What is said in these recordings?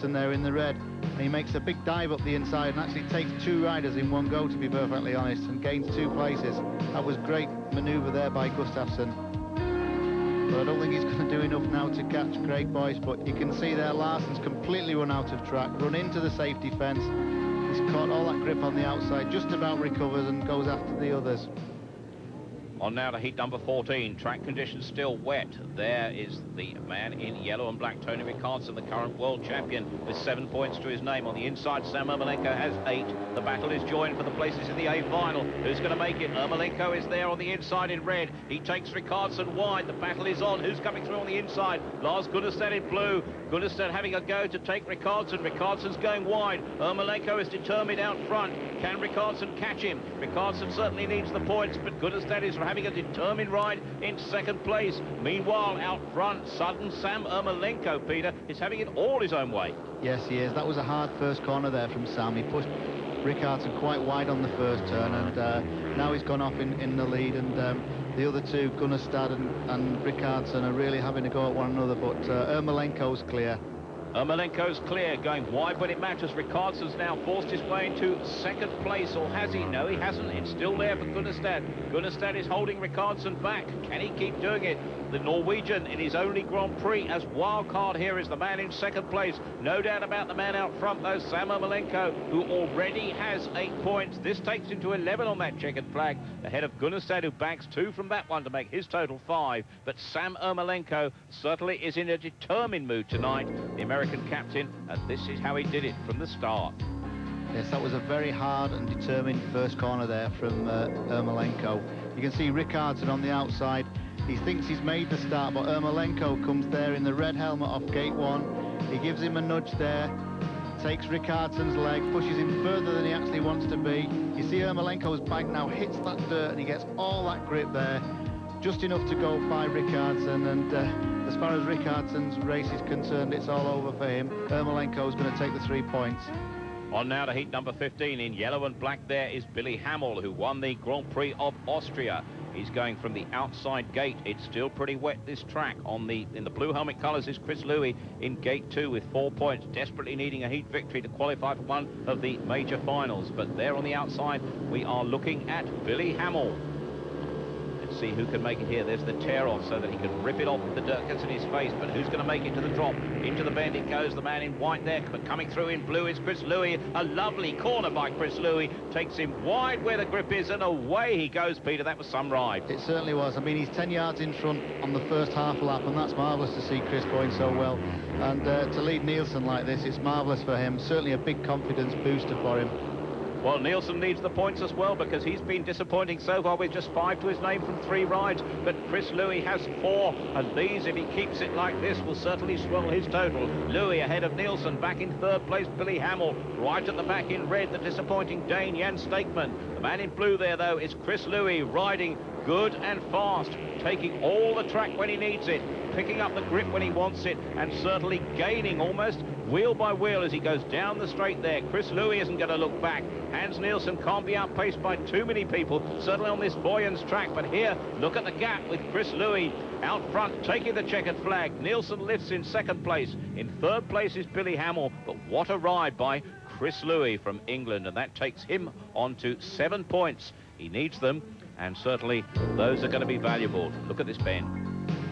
Gustafsson there in the red, and he makes a big dive up the inside and actually takes 2 riders in one go, to be perfectly honest, and gains 2 places. That was great manoeuvre there by Gustafsson. But I don't think he's going to do enough now to catch Craig Boyce, but you can see there Larsson's completely run out of track, run into the safety fence. He's caught all that grip on the outside, just about recovers and goes after the others. On now to heat number 14. Track conditions still wet. There is the man in yellow and black, Tony Rickardsson, the current world champion, with 7 points to his name. On the inside, Sam Ermolenko has 8. The battle is joined for the places in the A final. Who's going to make it? Ermolenko is there on the inside in red. He takes Rickardsson wide. The battle is on. Who's coming through on the inside? Lars Gunnerstedt in blue. Gunnerstedt having a go to take Rickardsson. Rickardsson's going wide. Ermolenko is determined out front. Can Rickardsson catch him? Rickardsson certainly needs the points, but Gunnerstedt is having a determined ride in second place. Meanwhile, out front, sudden Sam Ermolenko, Peter, is having it all his own way. Yes, he is. That was a hard first corner there from Sam. He pushed Rickardsson quite wide on the first turn, and now he's gone off in the lead, and the other two, Gunnerstedt and Rickardsson, are really having a go at one another, but Ermolenko's clear. Ermolenko's clear, going wide when it matters. Rickardsson's now forced his way into second place, or has he? No, he hasn't. It's still there for Gunnerstedt. Gunnerstedt is holding Rickardsson back. Can he keep doing it? The Norwegian in his only Grand Prix as wild card here is the man in second place. No doubt about the man out front, though, Sam Ermolenko, who already has 8 points. This takes him to 11 on that checkered flag, ahead of Gunnerstedt, who banks 2 from that one to make his total 5. But Sam Ermolenko certainly is in a determined mood tonight, the American captain, and this is how he did it from the start. Yes, that was a very hard and determined first corner there from Ermolenko. You can see Rickardsson on the outside. He thinks he's made the start, but Ermolenko comes there in the red helmet off gate 1. He gives him a nudge there, takes Rickardsson's leg, pushes him further than he actually wants to be. You see Ermolenko's bag now hits that dirt, and he gets all that grip there, just enough to go by Rickardsson, and as far as Rickardsson's race is concerned, it's all over for him. Ermolenko's going to take the 3 points. On now to heat number 15. In yellow and black there is Billy Hamel, who won the Grand Prix of Austria. He's going from the outside gate. It's still pretty wet, this track. In the blue helmet colours is Chris Louis in gate 2 with 4 points, desperately needing a heat victory to qualify for one of the major finals. But there on the outside, we are looking at Billy Hamel. Let's see who can make it here. There's the tear off so that he can rip it off. The dirt gets in his face, but who's going to make it to the drop? Into the bend it goes. The man in white there, but coming through in blue is Chris Louis. A lovely corner by Chris Louis. Takes him wide where the grip is, and away he goes, Peter. That was some ride. It certainly was. I mean, he's 10 yards in front on the first half lap, and that's marvellous to see Chris going so well. And to lead Nielsen like this, it's marvellous for him. Certainly a big confidence booster for him. Well, Nielsen needs the points as well, because he's been disappointing so far with just 5 to his name from 3 rides. But Chris Louis has 4, and these, if he keeps it like this, will certainly swell his total. Louis ahead of Nielsen. Back in third place, Billy Hamel. Right at the back in red, the disappointing Dane Jan Steekman. The man in blue there, though, is Chris Louis, riding good and fast, taking all the track when he needs it, picking up the grip when he wants it, and certainly gaining almost wheel by wheel as he goes down the straight there. Chris Louis isn't going to look back. Hans Nielsen can't be outpaced by too many people, certainly on this Vojens track. But here, look at the gap with Chris Louis out front, taking the checkered flag. Nielsen lifts in second place. In third place is Billy Hamel, but what a ride by Chris Louis from England, and that takes him on to 7 points. He needs them, and certainly those are going to be valuable. Look at this bend.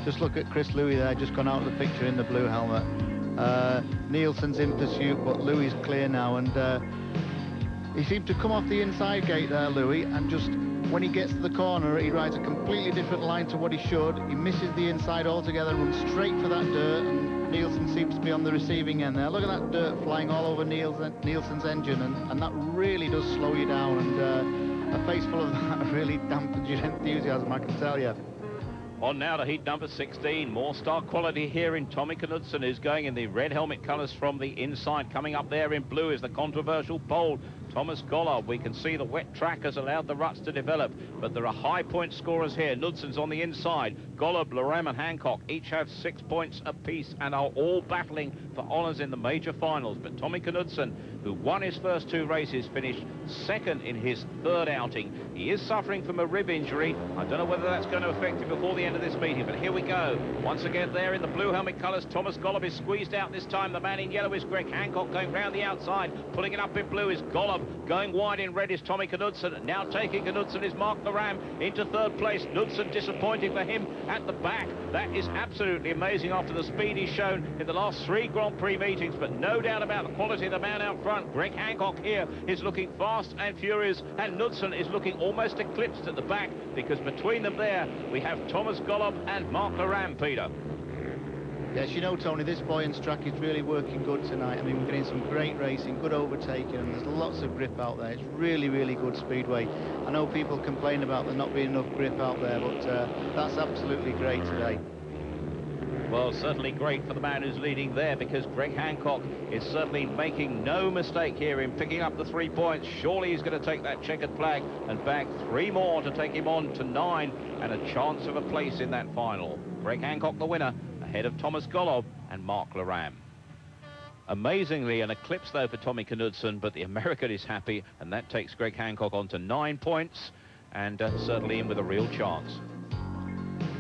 Just look at Chris Louis there, just gone out of the picture in the blue helmet. Nielsen's in pursuit, but Louis is clear now, and he seemed to come off the inside gate there, Louis, and just when he gets to the corner, he rides a completely different line to what he should. He misses the inside altogether, runs straight for that dirt, and Nielsen seems to be on the receiving end there. Look at that dirt flying all over Nielsen's engine, and that really does slow you down, and a face full of that really dampens your enthusiasm, I can tell you. On now to heat number 16. More star quality here in Tommy Knudsen, who's going in the red helmet colours from the inside. Coming up there in blue is the controversial Pole, Thomas Golob. We can see the wet track has allowed the ruts to develop, but there are high point scorers here. Knudsen's on the inside. Golob, Lerem and Hancock each have 6 points apiece and are all battling for honours in the major finals. But Tommy Knudsen, who won his first 2 races, finished second in his 3rd outing. He is suffering from a rib injury. I don't know whether that's going to affect him before the end of this meeting, but here we go. Once again there in the blue helmet colours, Thomas Golob is squeezed out this time. The man in yellow is Greg Hancock, going round the outside. Pulling it up in blue is Golob. Going wide in red is Tommy Knudsen. Now taking Knudsen is Mark Lerem into 3rd place. Knudsen disappointing for him at the back. That is absolutely amazing after the speed he's shown in the last 3 Grand Prix meetings, but no doubt about the quality of the man out front. Greg Hancock here is looking fast and furious, and Knudsen is looking almost eclipsed at the back, because between them there we have Thomas Golob and Mark Lerem, Peter. Yes, you know, Tony, this Vojens track is really working good tonight. I mean, we're getting some great racing, good overtaking, and there's lots of grip out there. It's really, really good speedway. I know people complain about there not being enough grip out there, but that's absolutely great today. Well, certainly great for the man who's leading there, because Greg Hancock is certainly making no mistake here in picking up the 3 points. Surely he's going to take that checkered flag and bag 3 more to take him on to 9 and a chance of a place in that final. Greg Hancock the winner, ahead of Thomas Golob and Mark Lerem. Amazingly, an eclipse though for Tommy Knudsen, but the American is happy, and that takes Greg Hancock on to 9 points, and certainly in with a real chance.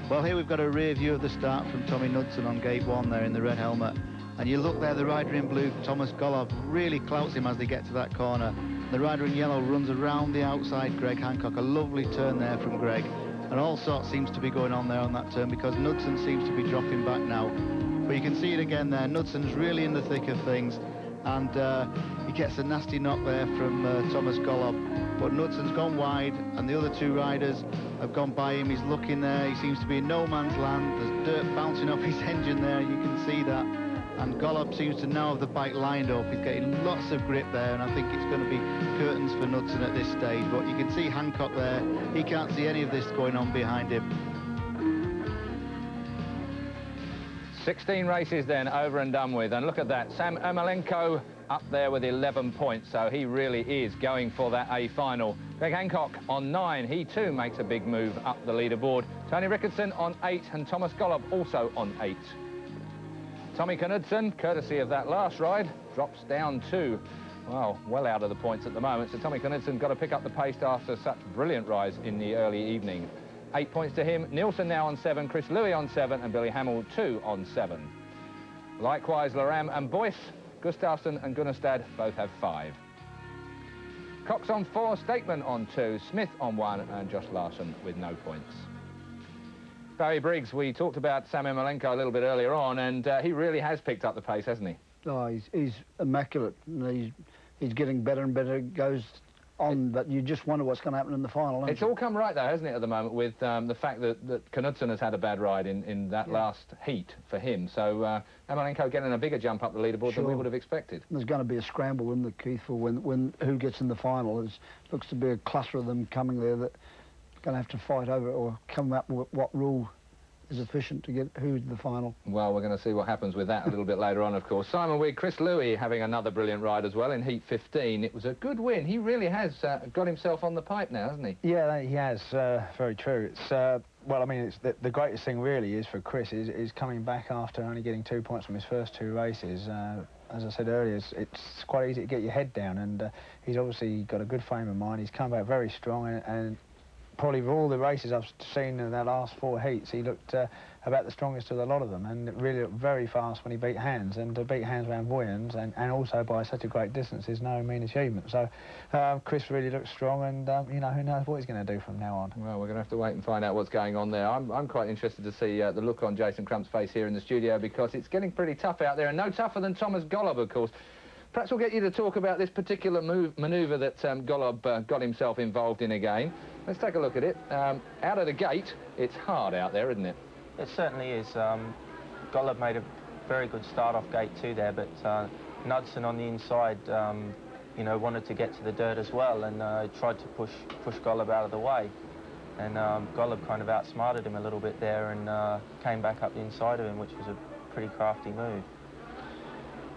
Well, here we've got a rear view of the start from Tommy Knudsen on gate 1 there in the red helmet. And you look there, the rider in blue, Thomas Golob, really clouts him as they get to that corner. The rider in yellow runs around the outside, Greg Hancock. A lovely turn there from Greg. And all sorts seems to be going on there on that turn, because Knudsen seems to be dropping back now. But you can see it again there. Knudsen's really in the thick of things. And he gets a nasty knock there from Thomas Golob. But Knudsen's gone wide, and the other 2 riders have gone by him. He's looking there. He seems to be in no man's land. There's dirt bouncing off his engine there. You can see that. And Golob seems to now have the bike lined up. He's getting lots of grip there, and I think it's going to be curtains for Knudsen at this stage. But you can see Hancock there. He can't see any of this going on behind him. 16 races then over and done with, and look at that, Sam Ermolenko up there with 11 points, so he really is going for that A final. Greg Hancock on 9, he too makes a big move up the leaderboard. Tony Rickardson on 8, and Thomas Golob also on 8. Tommy Knudsen, courtesy of that last ride, drops down to, well out of the points at the moment, so Tommy Knudsen got to pick up the pace after such brilliant rise in the early evening. 8 points to him. Nielsen now on 7, Chris Louis on 7, and Billy Hamill too on 7. Likewise, Lerem and Boyce, Gustafsson and Gunnestad both have 5. Cox on 4, Stateman on 2, Smith on 1, and Josh Larson with no points. Barry Briggs, we talked about Sam Ermolenko a little bit earlier on, and he really has picked up the pace, hasn't he? Oh, he's immaculate. He's getting better and better. It goes on, but you just wonder what's going to happen in the final. It's all come right, though, hasn't it, at the moment, with the fact that Knudsen has had a bad ride in that last heat for him. So Ermolenko getting a bigger jump up the leaderboard than we would have expected. There's going to be a scramble in the Keith for when who gets in the final. It looks to be a cluster of them coming there that are going to have to fight over it or come up with what rule is efficient to get who's the final. Well, we're going to see what happens with that a little bit later on, of course. Simon Wigg, Chris Louis having another brilliant ride as well in Heat 15. It was a good win. He really has got himself on the pipe now, hasn't he? Yeah, he has. Very true. It's well, I mean, it's the greatest thing really is for Chris is coming back after only getting 2 points from his first 2 races. As I said earlier, it's quite easy to get your head down, and he's obviously got a good frame of mind. He's come back very strong, and probably of all the races I've seen in the last 4 heats, he looked about the strongest of a lot of them, and it really looked very fast when he beat Hans, and to beat Hans around Vojens and also by such a great distance is no mean achievement. So Chris really looks strong, and you know, who knows what he's going to do from now on. Well, we're going to have to wait and find out what's going on there. I'm quite interested to see the look on Jason Crump's face here in the studio, because it's getting pretty tough out there, and no tougher than Thomas Golob, of course. Perhaps we'll get you to talk about this particular manoeuvre that Golob got himself involved in again. Let's take a look at it. Out of the gate, it's hard out there, isn't it? It certainly is. Golob made a very good start off gate 2 there, but Knudsen on the inside, you know, wanted to get to the dirt as well, and tried to push Golob out of the way. And Golob kind of outsmarted him a little bit there and came back up the inside of him, which was a pretty crafty move.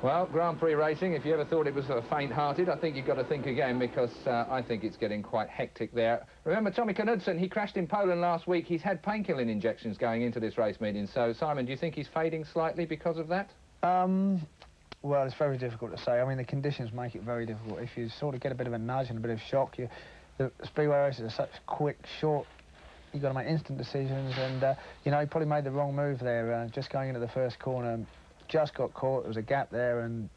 Well, Grand Prix racing, if you ever thought it was faint-hearted, I think you've got to think again, because I think it's getting quite hectic there. Remember, Tommy Knudsen, he crashed in Poland last week. He's had painkilling injections going into this race meeting. So, Simon, do you think he's fading slightly because of that? Well, it's very difficult to say. I mean, the conditions make it very difficult. If you sort of get a bit of a nudge and a bit of shock, the speedway races are such quick, short, you've got to make instant decisions, and, you know, he probably made the wrong move there, just going into the first corner. Just got caught, there was a gap there, and